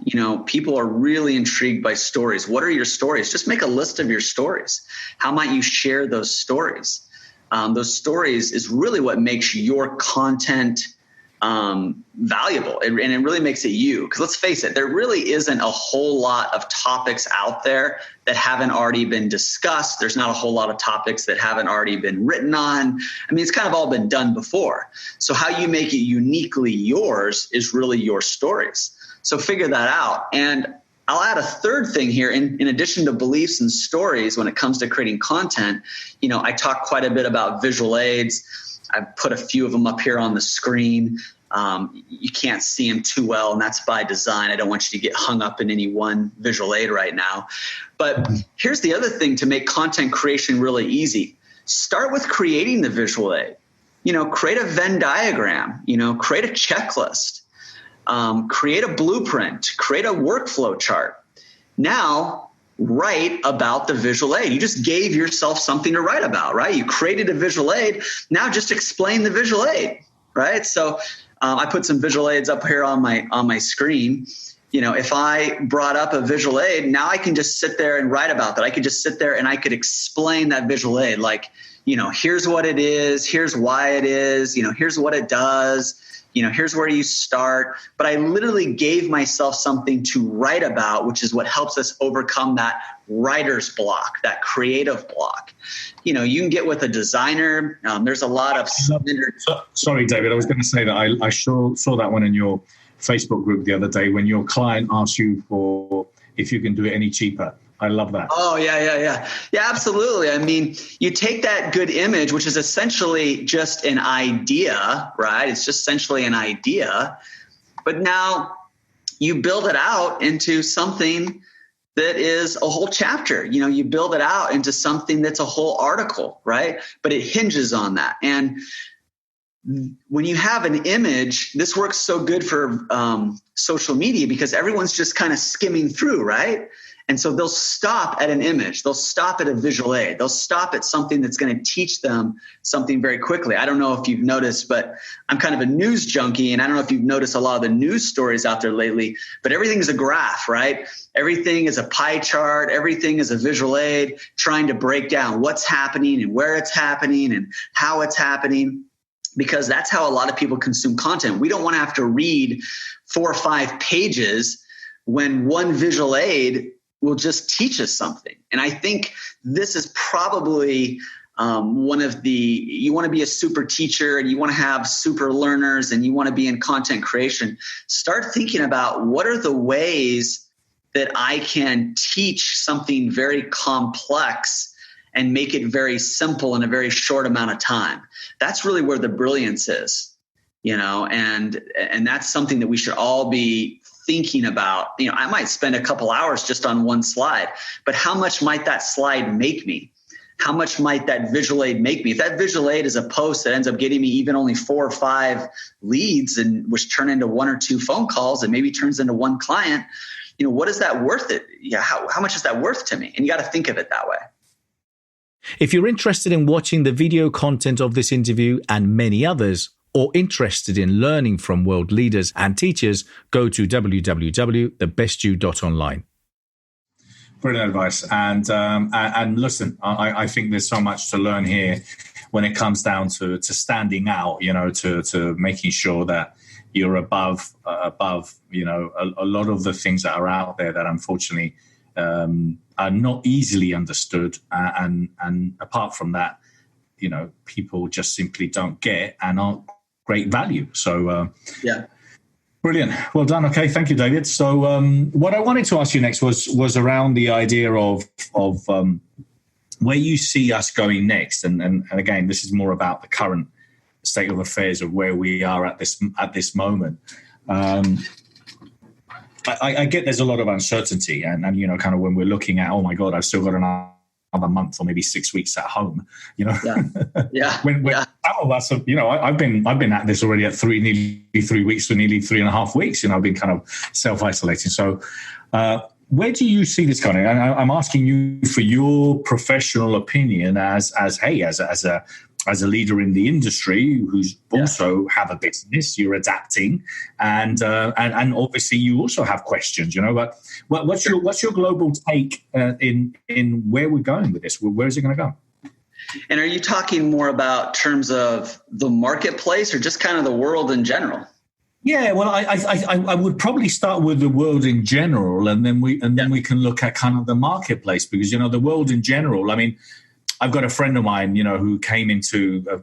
People are really intrigued by stories. What are your stories? Just make a list of your stories. How might you share those stories? Those stories is really what makes your content valuable. And it really makes it you. Because let's face it, there really isn't a whole lot of topics out there that haven't already been discussed. There's not a whole lot of topics that haven't already been written on. I mean, it's kind of all been done before. So how you make it uniquely yours is really your stories. So figure that out. And I'll add a third thing here. In addition to beliefs and stories, when it comes to creating content, I talk quite a bit about visual aids. I've put a few of them up here on the screen. You can't see them too well, and that's by design. I don't want you to get hung up in any one visual aid right now. But here's the other thing to make content creation really easy. Start with creating the visual aid. Create a Venn diagram, create a checklist. Create a blueprint, create a workflow chart. Now, write about the visual aid. You just gave yourself something to write about, right? You created a visual aid. Now just explain the visual aid, right? So I put some visual aids up here on my screen. If I brought up a visual aid, now I can just sit there and write about that. I could just sit there and I could explain that visual aid. Like, here's what it is. Here's why it is. Here's what it does. Here's where you start. But I literally gave myself something to write about, which is what helps us overcome that writer's block, that creative block. You can get with a designer. There's a lot of Sorry, David. I was going to say that I saw that one in your Facebook group the other day when your client asked you for if you can do it any cheaper. I love that. Oh, yeah, absolutely. I mean, you take that good image, which is essentially just an idea, right? It's just essentially an idea. But now you build it out into something that is a whole chapter. You build it out into something that's a whole article, right? But it hinges on that. And when you have an image, this works so good for social media because everyone's just kind of skimming through, right? And so they'll stop at an image. They'll stop at a visual aid. They'll stop at something that's going to teach them something very quickly. I don't know if you've noticed, but I'm kind of a news junkie, and I don't know if you've noticed a lot of the news stories out there lately, but everything is a graph, right? Everything is a pie chart. Everything is a visual aid trying to break down what's happening and where it's happening and how it's happening, because that's how a lot of people consume content. We don't want to have to read 4 or 5 pages when one visual aid will just teach us something. And I think this is probably one of you want to be a super teacher and you want to have super learners and you want to be in content creation. Start thinking about what are the ways that I can teach something very complex and make it very simple in a very short amount of time. That's really where the brilliance is. and that's something that we should all be thinking about. I might spend a couple hours just on one slide, but how much might that slide make me? How much might that visual aid make me? If that visual aid is a post that ends up getting me even only 4 or 5 leads, and which turn into 1 or 2 phone calls and maybe turns into 1 client, what is that worth it? Yeah. How much is that worth to me? And you got to think of it that way. If you're interested in watching the video content of this interview and many others, or interested in learning from world leaders and teachers, go to www.thebestyou.online. Brilliant advice. And listen, I think there's so much to learn here when it comes down to standing out, to making sure that you're above, a lot of the things that are out there that unfortunately are not easily understood. And apart from that, people just simply don't get and aren't great value. So, yeah. Brilliant. Well done. Okay. Thank you, David. So what I wanted to ask you next was around the idea of where you see us going next. And again, this is more about the current state of affairs of where we are at this moment. I get there's a lot of uncertainty and kind of when we're looking at, oh my God, I've still got another month or maybe 6 weeks at home, Yeah. when some of us have, I've been at this already at nearly 3 weeks to nearly 3.5 weeks. I've been kind of self-isolating. So where do you see this going? And I'm asking you for your professional opinion as a leader in the industry who's also have a business. You're adapting, and obviously you also have questions. But what's your global take in where we're going with this? Where is it going to go? And are you talking more about terms of the marketplace or just kind of the world in general? Yeah, well, I would probably start with the world in general, and then we can look at kind of the marketplace, because the world in general. I mean, I've got a friend of mine, who came into a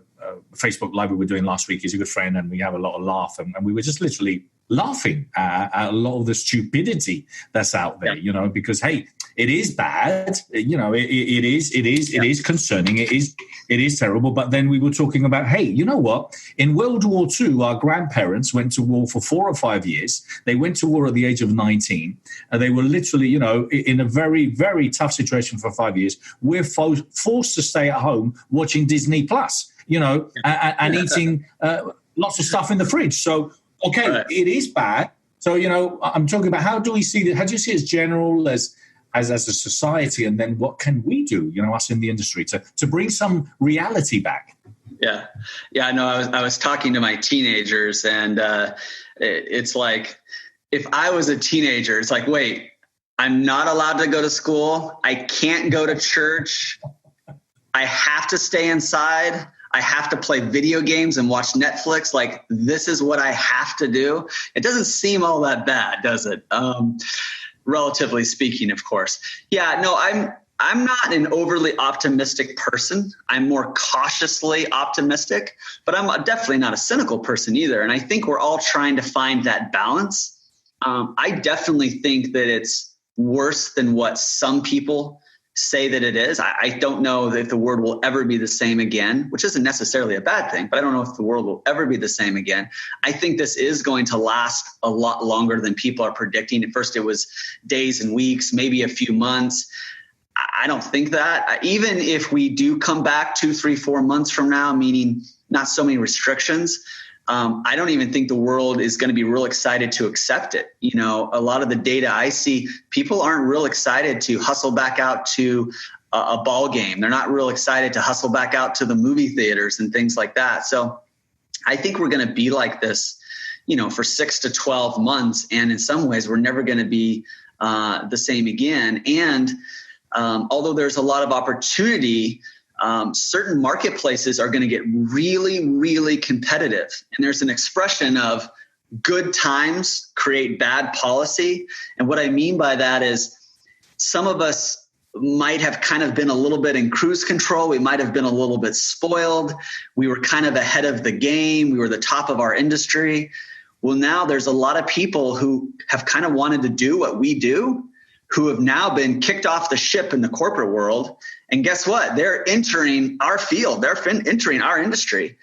Facebook Live we were doing last week. He's a good friend, and we have a lot of laugh, and we were just literally laughing at a lot of the stupidity that's out there, because hey, it is bad, it is concerning, it is terrible. But then we were talking about, hey, you know what? In World War II, our grandparents went to war for 4 or 5 years. They went to war at the age of 19, and they were literally, in a very, very tough situation for 5 years. We're forced to stay at home watching Disney Plus, and eating lots of stuff in the fridge. So, okay, right. It is bad. So, I'm talking about how do you see it as general, as a society, and then what can we do, us in the industry to bring some reality back? Yeah. No, I was talking to my teenagers, and it's like, if I was a teenager, it's like, wait, I'm not allowed to go to school. I can't go to church. I have to stay inside. I have to play video games and watch Netflix. Like, this is what I have to do. It doesn't seem all that bad, does it? Relatively speaking, of course. Yeah, no, I'm not an overly optimistic person. I'm more cautiously optimistic, but I'm definitely not a cynical person either. And I think we're all trying to find that balance. I definitely think that it's worse than what some people say that it is. I don't know if the world will ever be the same again, which isn't necessarily a bad thing, but I don't know if the world will ever be the same again. I think this is going to last a lot longer than people are predicting. At first it was days and weeks, maybe a few months. I don't think that. Even if we do come back 2, 3, 4 months from now, meaning not so many restrictions, I don't even think the world is going to be real excited to accept it. A lot of the data I see, people aren't real excited to hustle back out to a ball game. They're not real excited to hustle back out to the movie theaters and things like that. So I think we're going to be like this, for 6 to 12 months. And in some ways, we're never going to be the same again. And although there's a lot of opportunity, certain marketplaces are going to get really, really competitive. And there's an expression of good times create bad policy. And what I mean by that is some of us might have kind of been a little bit in cruise control. We might have been a little bit spoiled. We were kind of ahead of the game. We were the top of our industry. Well, now there's a lot of people who have kind of wanted to do what we do, who have now been kicked off the ship in the corporate world. And guess what? They're entering our field. They're entering our industry.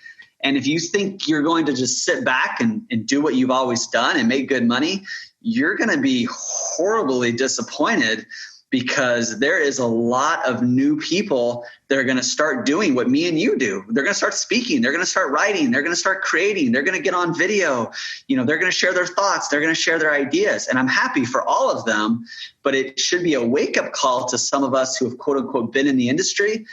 And if you think you're going to just sit back and do what you've always done and make good money, you're going to be horribly disappointed, because there is a lot of new people that are going to start doing what me and you do. They're going to start speaking. They're going to start writing. They're going to start creating. They're going to get on video. They're going to share their thoughts. They're going to share their ideas. And I'm happy for all of them, but it should be a wake-up call to some of us who have, quote unquote, been in the industry.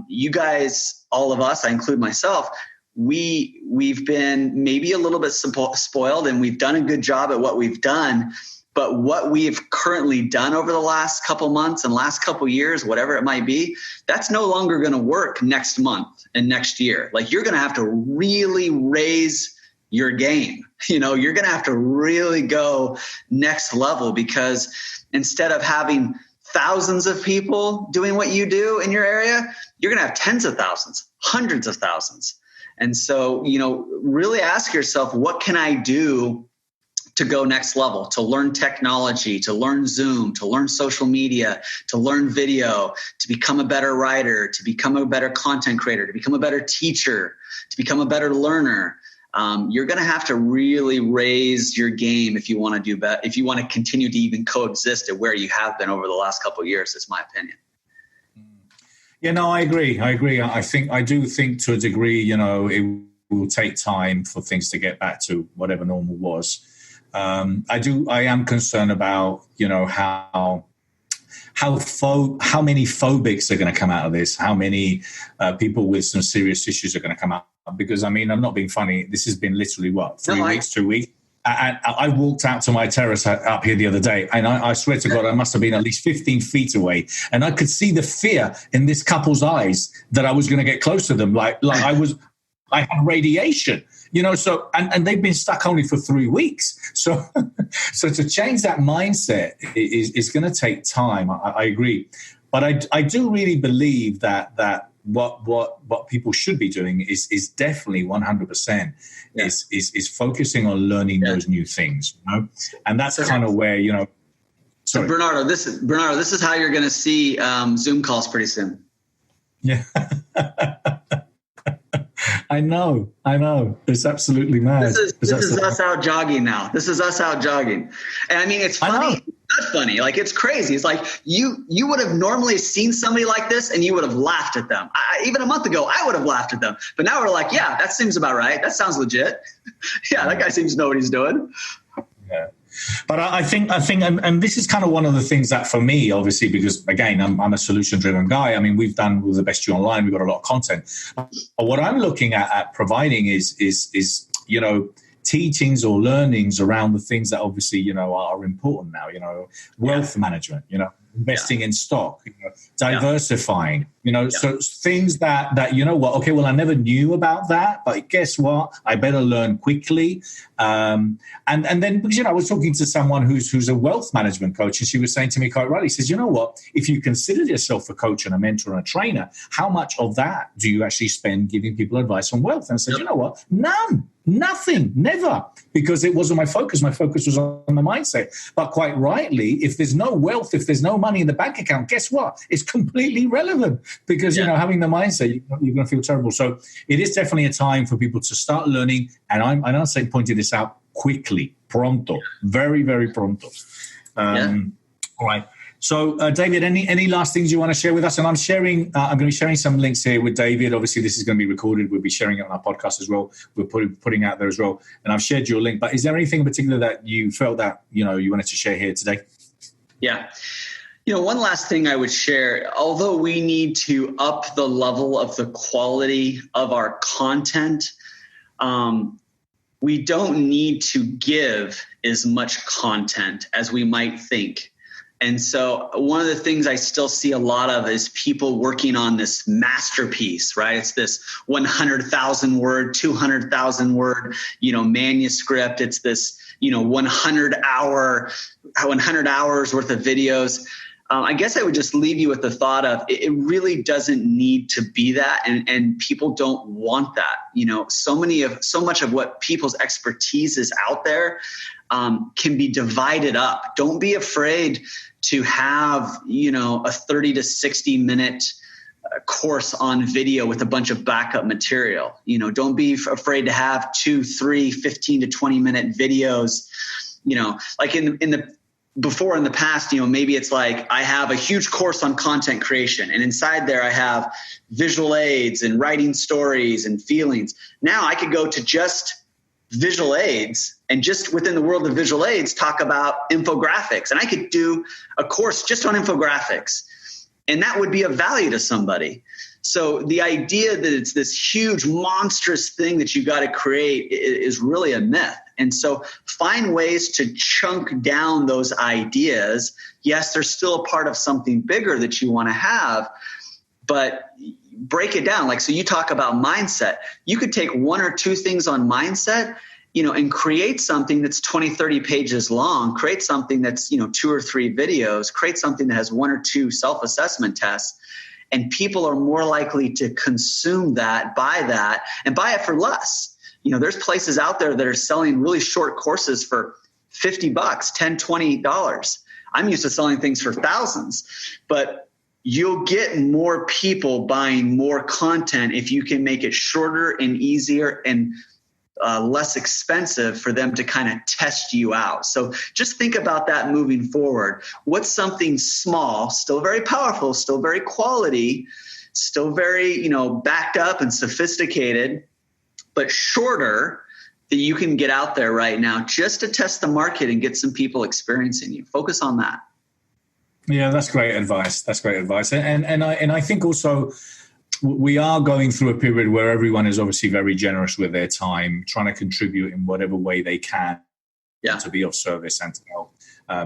You guys, all of us, I include myself, we've been maybe a little bit spoiled, and we've done a good job at what we've done. But what we've currently done over the last couple months and last couple years, whatever it might be, that's no longer going to work next month and next year. Like, you're going to have to really raise your game. You're going to have to really go next level, because instead of having thousands of people doing what you do in your area, you're going to have tens of thousands, hundreds of thousands. And so, really ask yourself, what can I do to go next level, to learn technology, to learn Zoom, to learn social media, to learn video, to become a better writer, to become a better content creator, to become a better teacher, to become a better learner. You're going to have to really raise your game if you want to do better, if you want to continue to even coexist at where you have been over the last couple of years, is my opinion. Yeah, no, I agree. I do think to a degree, it will take time for things to get back to whatever normal was. I am concerned about, how many phobics are going to come out of this, how many people with some serious issues are going to come out. Because, I'm not being funny. This has been literally, 2 weeks? I walked out to my terrace up here the other day, and I swear to God, I must have been at least 15 feet away. And I could see the fear in this couple's eyes that I was going to get close to them. Like I had radiation. So, and they've been stuck only for 3 weeks. So to change that mindset is going to take time. I agree. But I do really believe that what people should be doing is definitely 100% is focusing on learning those new things, and that's kind of where, So Bernardo, this is how you're going to see Zoom calls pretty soon. Yeah. I know. It's absolutely mad. This is us out jogging now. This is us out jogging. And it's funny. Not funny. Like, it's crazy. It's like you would have normally seen somebody like this and you would have laughed at them. Even a month ago, I would have laughed at them. But now we're like, yeah, that seems about right. That sounds legit. Yeah, that guy seems to know what he's doing. Yeah. But I think, and this is kind of one of the things that for me, obviously, because again, I'm a solution-driven guy. We've done with the Best You Online, we've got a lot of content. But what I'm looking at providing is teachings or learnings around the things that obviously, are important now, wealth management, investing in stock, diversifying, so things that, okay, well, I never knew about that, but guess what? I better learn quickly. And then, because, I was talking to someone who's a wealth management coach, and she was saying to me quite rightly, she says, if you consider yourself a coach and a mentor and a trainer, how much of that do you actually spend giving people advice on wealth? And I said, you know what? None. Nothing, never, because it wasn't my focus. My focus was on the mindset. But quite rightly, if there's no wealth, if there's no money in the bank account, guess what? It's completely irrelevant, because, having the mindset, you're going to feel terrible. So it is definitely a time for people to start learning. And I'm saying pointed this out quickly, pronto, very, very pronto. All right. So, David, any last things you want to share with us? And I'm going to be sharing some links here with David. Obviously, this is going to be recorded. We'll be sharing it on our podcast as well. We're putting out there as well. And I've shared your link. But is there anything in particular that you felt that, you wanted to share here today? Yeah. One last thing I would share, although we need to up the level of the quality of our content, we don't need to give as much content as we might think. And so one of the things I still see a lot of is people working on this masterpiece, right? It's this 100,000 word, 200,000 word, manuscript. It's this, 100 hours worth of videos. I guess I would just leave you with the thought of it really doesn't need to be that. And people don't want that. So much of what people's expertise is out there can be divided up. Don't be afraid to have, a 30 to 60 minute course on video with a bunch of backup material. Don't be afraid to have 2, 3, 15 to 20 minute videos, like in the past, maybe it's like I have a huge course on content creation, and inside there I have visual aids and writing stories and feelings. Now I could go to just visual aids, and just within the world of visual aids talk about infographics, and I could do a course just on infographics, and that would be of value to somebody. So the idea that it's this huge monstrous thing that you got to create is really a myth. And so find ways to chunk down those ideas. Yes, they're still a part of something bigger that you want to have, but break it down. Like, so you talk about mindset. You could take 1 or 2 things on mindset, and create something that's 20, 30 pages long, create something that's, 2 or 3 videos, create something that has 1 or 2 self-assessment tests. And people are more likely to consume that, and buy it for less. There's places out there that are selling really short courses for $50, $10, $20. I'm used to selling things for thousands, but you'll get more people buying more content if you can make it shorter and easier and less expensive for them to kind of test you out. So just think about that moving forward. What's something small, still very powerful, still very quality, still very, backed up and sophisticated, but shorter, that you can get out there right now just to test the market and get some people experiencing you. Focus on that. Yeah, that's great advice. And I think also we are going through a period where everyone is obviously very generous with their time, trying to contribute in whatever way they can to be of service and to help.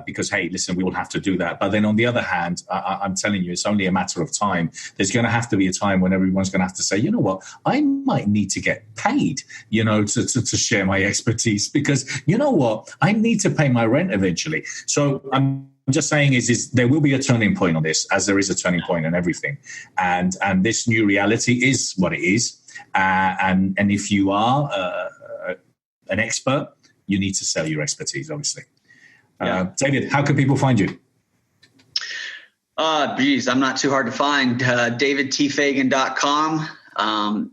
Because, hey, listen, we all have to do that. But then on the other hand, I'm telling you, it's only a matter of time. There's going to have to be a time when everyone's going to have to say, you know what, I might need to get paid, to share my expertise, because you know what, I need to pay my rent eventually. So I'm just saying is there will be a turning point on this, as there is a turning point on everything. And this new reality is what it is. And if you are an expert, you need to sell your expertise, obviously. David, how can people find you? I'm not too hard to find. davidtfagan.com.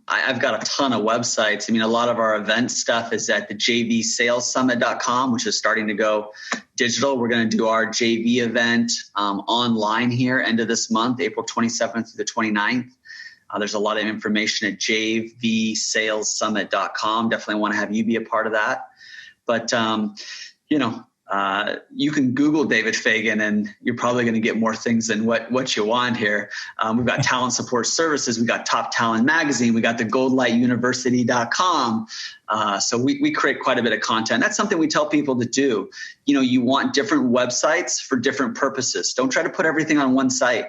I've got a ton of websites. I mean, a lot of our event stuff is at the jvsalessummit.com, which is starting to go digital. We're going to do our JV event online here, end of this month, April 27th to the 29th. There's a lot of information at jvsalessummit.com. Definitely want to have you be a part of that. But, you can Google David Fagan and you're probably going to get more things than what you want here. We've got Talent Support Services. We've got Top Talent Magazine. We got the goldlightuniversity.com. So we create quite a bit of content. That's something we tell people to do. You want different websites for different purposes. Don't try to put everything on one site.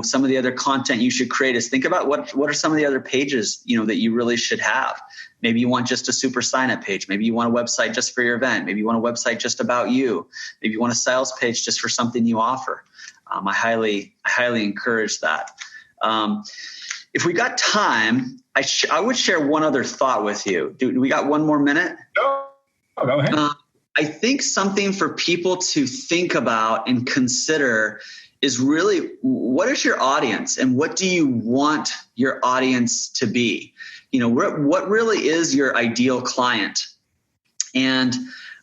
Some of the other content you should create is think about what are some of the other pages, that you really should have. Maybe you want just a super sign-up page. Maybe you want a website just for your event. Maybe you want a website just about you. Maybe you want a sales page just for something you offer. I highly encourage that. If we got time, I would share one other thought with you. Do we got one more minute? Oh, go ahead. I think something for people to think about and consider is really, what is your audience and what do you want your audience to be? What really is your ideal client? And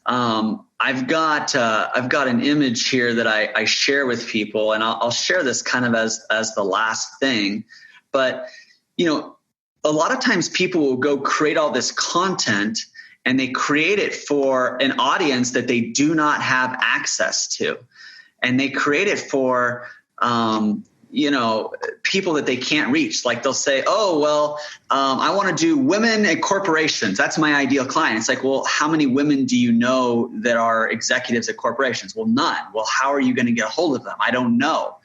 I've got an image here that I share with people, and I'll share this kind of as the last thing. But a lot of times people will go create all this content, and they create it for an audience that they do not have access to, and they create it for people that they can't reach. Like they'll say, I want to do women at corporations. That's my ideal client. It's like, well, how many women do you know that are executives at corporations? Well, none. Well, how are you going to get a hold of them? I don't know.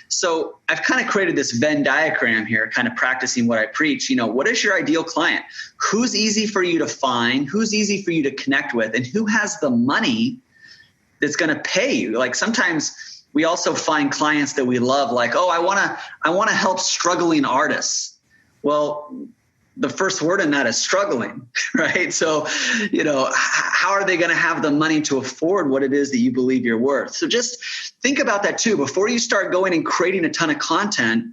So I've kind of created this Venn diagram here, kind of practicing what I preach. What is your ideal client? Who's easy for you to find? Who's easy for you to connect with? And who has the money that's going to pay you? Like sometimes we also find clients that we love, like, I want to help struggling artists. Well, the first word in that is struggling, right? So, how are they going to have the money to afford what it is that you believe you're worth? So just think about that too. Before you start going and creating a ton of content,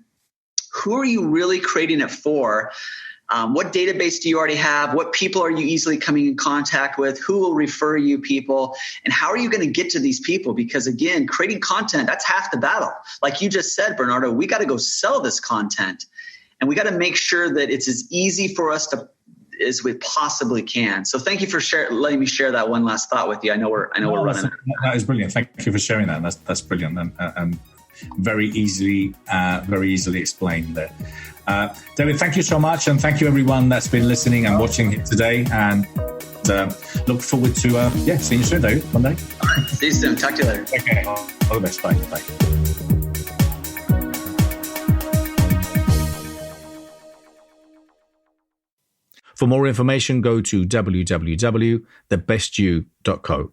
who are you really creating it for? What database do you already have? What people are you easily coming in contact with? Who will refer you people? And how are you going to get to these people? Because again, creating content, that's half the battle. Like you just said, Bernardo, we got to go sell this content, and we got to make sure that it's as easy for us to as we possibly can. So thank you for letting me share that one last thought with you. I know we're running. That is brilliant. Thank you for sharing that. That's brilliant and very easily explained there. David, thank you so much, and thank you everyone that's been listening and watching here today. And look forward to seeing you soon, David. One day. See you soon. Talk to you later. Okay. All the best. Bye. Bye. For more information, go to www.thebestyou.co.